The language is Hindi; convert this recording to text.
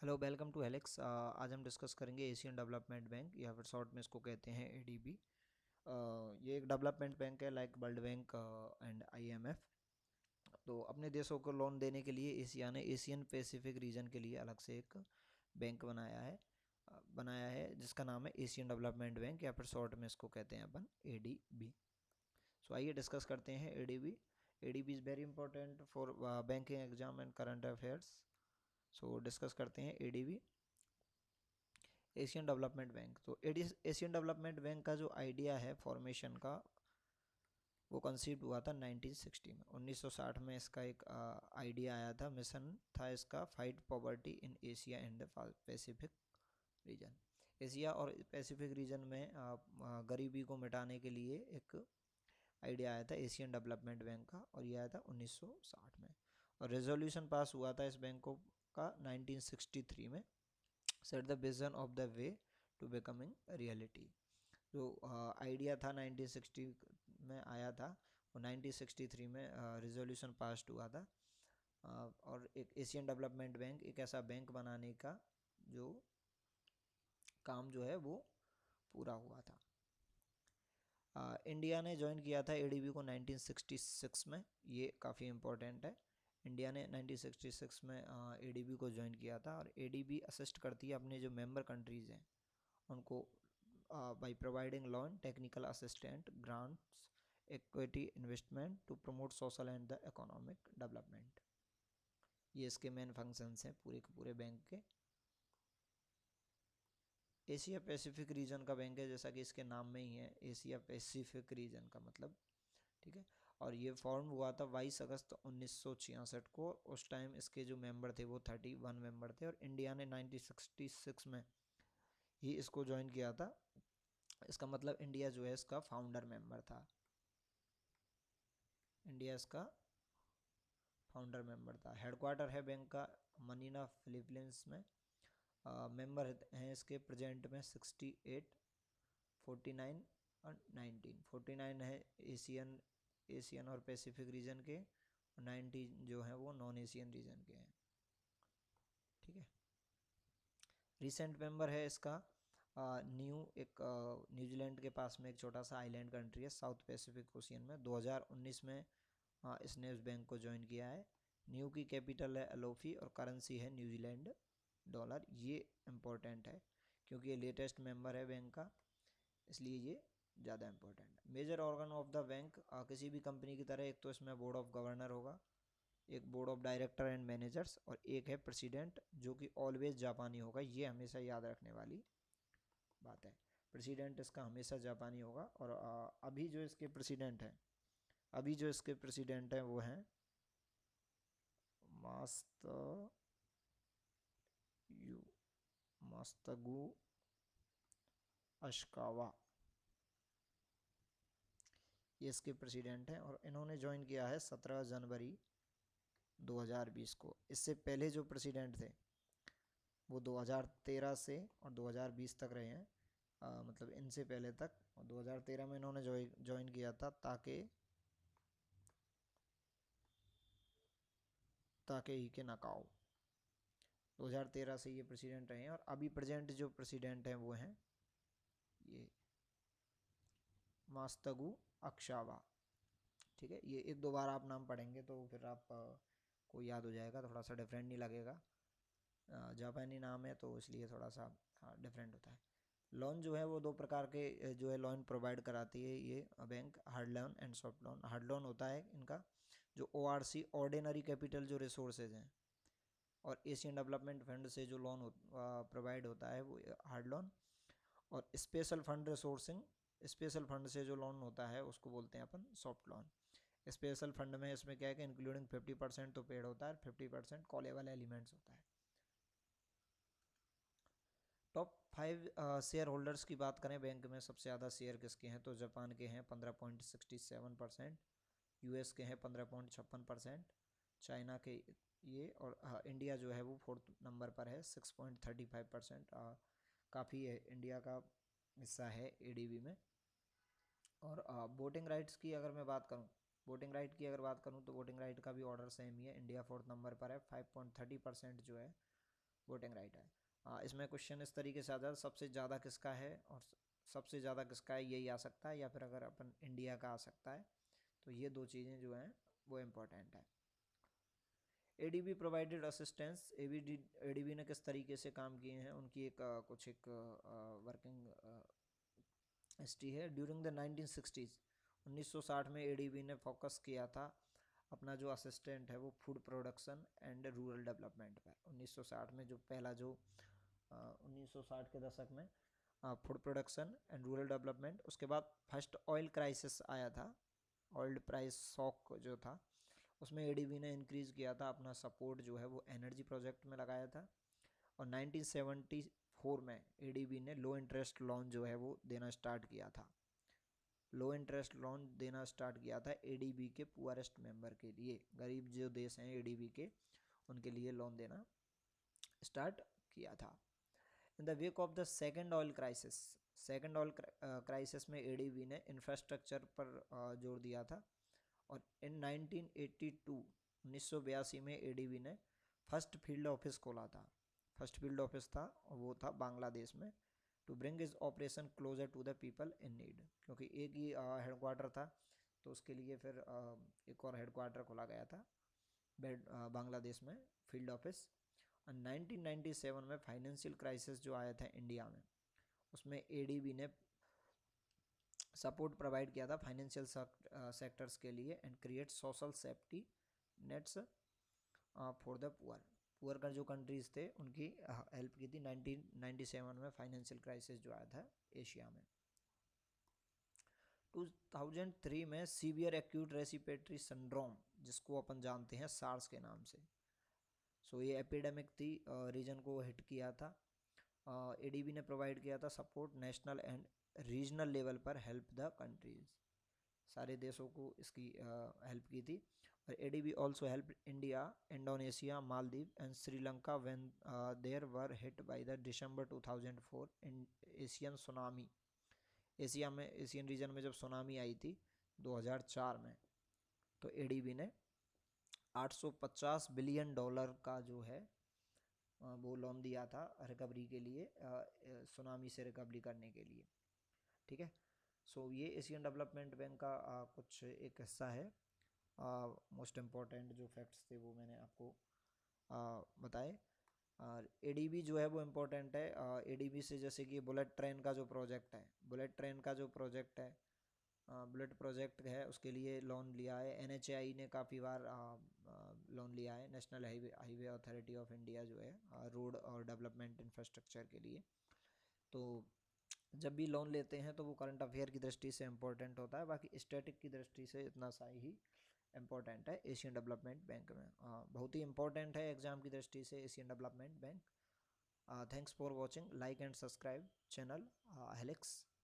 Hello, welcome to helix. आज हम डिस्कस करेंगे एशियन डेवलपमेंट बैंक या फिर शॉर्ट में इसको कहते हैं एडीबी। ये एक डेवलपमेंट बैंक है like world bank and IMF. तो अपने देशों को लोन देने के लिए एशिया ने एशियन पैसिफिक रीजन के लिए अलग से एक बैंक बनाया है जिसका नाम है एशियन डेवलपमेंट बैंक या फिर शॉर्ट में इसको कहते हैं अपन एडीबी। सो आइए डिस्कस करते हैं ADB. ADB is very important for banking exam and current affairs. So discuss करते हैं एडीबी, एशियन डेवलपमेंट बैंक। तो एशियन डेवलपमेंट बैंक का जो आइडिया है फॉर्मेशन का, वो कंसीव हुआ था 1960 में। 1960 में इसका एक आइडिया आया था। मिशन था इसका fight poverty in Asia and the Pacific region. Asia और पैसिफिक रीजन में गरीबी को मिटाने के लिए एक आइडिया आया था एशियन डेवलपमेंट बैंक का, और ये आया था 1960 में। और रेजोल्यूशन पास हुआ था इस बैंक का 1963 में। Set the vision of the way to becoming reality. जो आइडिया था 1960 में आया था, वो 1963 में रिजोल्यूशन पास हुआ था। और एक एशियन डेवलपमेंट बैंक एक ऐसा बैंक बनाने का जो काम जो है वो पूरा हुआ था। इंडिया ने ज्वाइन किया था एडीबी को 1966 में। ये काफ़ी इम्पोर्टेंट है। इंडिया ने 1966 में एडीबी को ज्वाइन किया था। और एडीबी असिस्ट करती है अपने जो मेंबर कंट्रीज़ हैं उनको by providing loan, technical assistant, grants, equity investment to promote social and the economic development. ये इसके मेन फंक्शंस हैं पूरे के पूरे बैंक के। एशिया पैसिफिक रीजन का बैंक है, जैसा कि इसके नाम में ही है, एशिया पैसिफिक रीजन का मतलब, ठीक है। और ये फॉर्म हुआ था 22 अगस्त 1966 को। उस टाइम इसके जो मेंबर थे वो 31 मेंबर थे, और इंडिया ने 1966 में ही इसको ज्वाइन किया था। इसका मतलब इंडिया जो है इसका फाउंडर मेंबर था। इंडिया इसका फाउंडर मेंबर था। हेडक्वार्टर है बैंक का मनीला, फिलीपींस में। मेंबर हैं इसके प्रेजेंट में 68, 49 और 19। 49 है एशियन और पैसिफिक रीजन के, और 19 जो है वो नॉन एशियन रीजन के हैं, ठीक है। रिसेंट मेंबर है इसका एक न्यूजीलैंड के पास में एक छोटा सा आइलैंड कंट्री है साउथ पैसिफिक ओशियन में। 2019 में इसने उस बैंक को ज्वाइन किया है। न्यू की कैपिटल है अलोफी और करेंसी है न्यूजीलैंड डॉलर। ये इम्पोर्टेंट है क्योंकि ये लेटेस्ट मेंबर है बैंक का, इसलिए ये ज़्यादा इम्पोर्टेंट है। Major organ of the bank, किसी भी कंपनी की तरह एक तो इसमें बोर्ड ऑफ गवर्नर होगा, एक board of director and managers, और एक है प्रेसिडेंट जो कि ऑलवेज जापानी होगा। ये हमेशा याद रखने वाली बात है। प्रेसिडेंट इसका हमेशा जापानी होगा। और अभी जो इसके प्रेसिडेंट हैं वो हैं मास्तगु अशिकावा। ये इसके प्रेसिडेंट हैं और इन्होंने ज्वाइन किया है 17 जनवरी 2020 को। इससे पहले जो प्रेसिडेंट थे वो 2013 से और 2020 तक रहे हैं, मतलब इनसे पहले तक। और 2013 में इन्होंने ज्वाइन किया था ताके ही के नकाओ। 2013 से ये प्रेसिडेंट रहे हैं। और अभी प्रेजेंट जो प्रेसिडेंट हैं वो हैं ये मास्तगु अक्षावा, ठीक है। ये एक दो बार आप नाम पढ़ेंगे तो फिर आप को याद हो जाएगा, थोड़ा सा डिफरेंट नहीं लगेगा। जापानी नाम है तो इसलिए थोड़ा सा डिफरेंट होता है। लोन जो है वो दो प्रकार के जो है लोन प्रोवाइड कराती है ये bank, hard loan and soft loan. Hard loan होता है इनका जो ओआरसी, ऑर्डिनरी कैपिटल जो रिसोर्सेज हैं, और एशियन डेवलपमेंट फंड से जो लोन प्रोवाइड होता है वो हार्ड लोन। और special fund resourcing, special fund से जो लोन होता है उसको बोलते हैं अपन सॉफ्ट लोन। स्पेशल फंड में इसमें क्या है कि इंक्लूडिंग 50% तो पेड होता है, 50% कॉलेबल एलिमेंट्स होता है। टॉप 5 शेयर होल्डर्स की बात करें बैंक में, सबसे ज़्यादा शेयर किसके हैं तो जापान के हैं 15.67%, यूएस के हैं 15.56%, चाइना के ये, और इंडिया जो है वो 4th नंबर पर है 6.35%। काफ़ी है इंडिया का हिस्सा है एडीबी में। और वोटिंग राइट्स की अगर मैं बात करूं, तो वोटिंग राइट का भी ऑर्डर सेम ही है। इंडिया 4th नंबर पर है, 5.30% जो है वोटिंग राइट है। इसमें क्वेश्चन इस तरीके से आ जाता है, सबसे ज़्यादा किसका है और सबसे ज़्यादा किसका है, यही आ सकता है, या फिर अगर अपन इंडिया का आ सकता है। तो ये दो चीज़ें जो हैं वो इम्पोर्टेंट है। एडीबी प्रोवाइडेड असिस्टेंस, एडीबी ने किस तरीके से काम किए हैं, उनकी एक वर्किंग हिस्ट्री है। ड्यूरिंग द 1960s, 1960 में एडीबी ने फोकस किया था अपना जो असिस्टेंट है वो food production and rural development पे। 1960 में जो पहला जो 1960 के दशक में food production and rural development, उसके बाद फर्स्ट ऑयल क्राइसिस आया था, ऑयल प्राइस शॉक जो था, उसमें एडीबी ने इंक्रीज़ किया था अपना सपोर्ट जो है वो एनर्जी प्रोजेक्ट में लगाया था। और 1974 में एडीबी ने लो इंटरेस्ट लोन जो है वो देना स्टार्ट किया था। लो इंटरेस्ट लोन देना स्टार्ट किया था एडीबी के पुअरेस्ट मेंबर के लिए, गरीब जो देश हैं एडीबी के, उनके लिए लोन देना स्टार्ट किया था। In the wake of the second oil crisis में एडीबी ने इंफ्रास्ट्रक्चर पर जोर दिया था। और इन 1982 में एडीबी ने फर्स्ट फील्ड ऑफिस खोला था। फर्स्ट फील्ड ऑफिस था वो था बांग्लादेश में, to bring is operation closer to the people in need, क्योंकि एक ही हेडक्वार्टर था तो उसके लिए फिर एक और हेडक्वार्टर खोला गया था बांग्लादेश में, फील्ड ऑफिस। और 1997 में फाइनेंशियल क्राइसिस जो आया था इंडिया में, उसमें एडीबी ने सपोर्ट प्रोवाइड किया था फाइनेंशियल सेक्टर्स के लिए and create social safety nets for the poor का जो कंट्रीज थे उनकी हेल्प की थी 1997 में फाइनेंशियल क्राइसिस जो आया था एशिया में। 2003 में सीवियर एक्यूट रेस्पिरेटरी सिंड्रोम, जिसको अपन जानते हैं सार्स के नाम से, सो ये एपिडेमिक थी, रीजन को हिट किया था। एडीबी ने प्रोवाइड किया था support national and regional level पर, हेल्प द कंट्रीज, सारे देशों को इसकी हेल्प की थी। और ADB also help India, Indonesia, Maldives and Sri Lanka when there were hit by the December 2004 in Asian tsunami. Asia में, एशियन रीजन में जब सुनामी आई थी 2004 में, तो एडीबी ने $850 बिलियन का जो है वो लोन दिया था रिकवरी के लिए, सुनामी से रिकवरी करने के लिए। ठीक है, सो ये एशियन डेवलपमेंट बैंक का कुछ एक हिस्सा है। मोस्ट इम्पॉर्टेंट जो फैक्ट्स थे वो मैंने आपको बताए। और एडीबी जो है वो इम्पोर्टेंट है। एडीबी से जैसे कि बुलेट ट्रेन का जो प्रोजेक्ट है, बुलेट प्रोजेक्ट है, उसके लिए लोन लिया है। एनएचएआई ने काफ़ी बार लोन लिया है, national highway authority of India जो है, रोड और डेवलपमेंट इंफ्रास्ट्रक्चर के लिए। तो जब भी लोन लेते हैं तो वो करंट अफेयर की दृष्टि से इम्पोर्टेंट होता है, बाकी स्टैटिक की दृष्टि से इतना सा ही इम्पोर्टेंट है एशियन डेवलपमेंट बैंक में। बहुत ही इम्पोर्टेंट है एग्जाम की दृष्टि से Asian development bank. Thanks for watching, like and subscribe channel helix.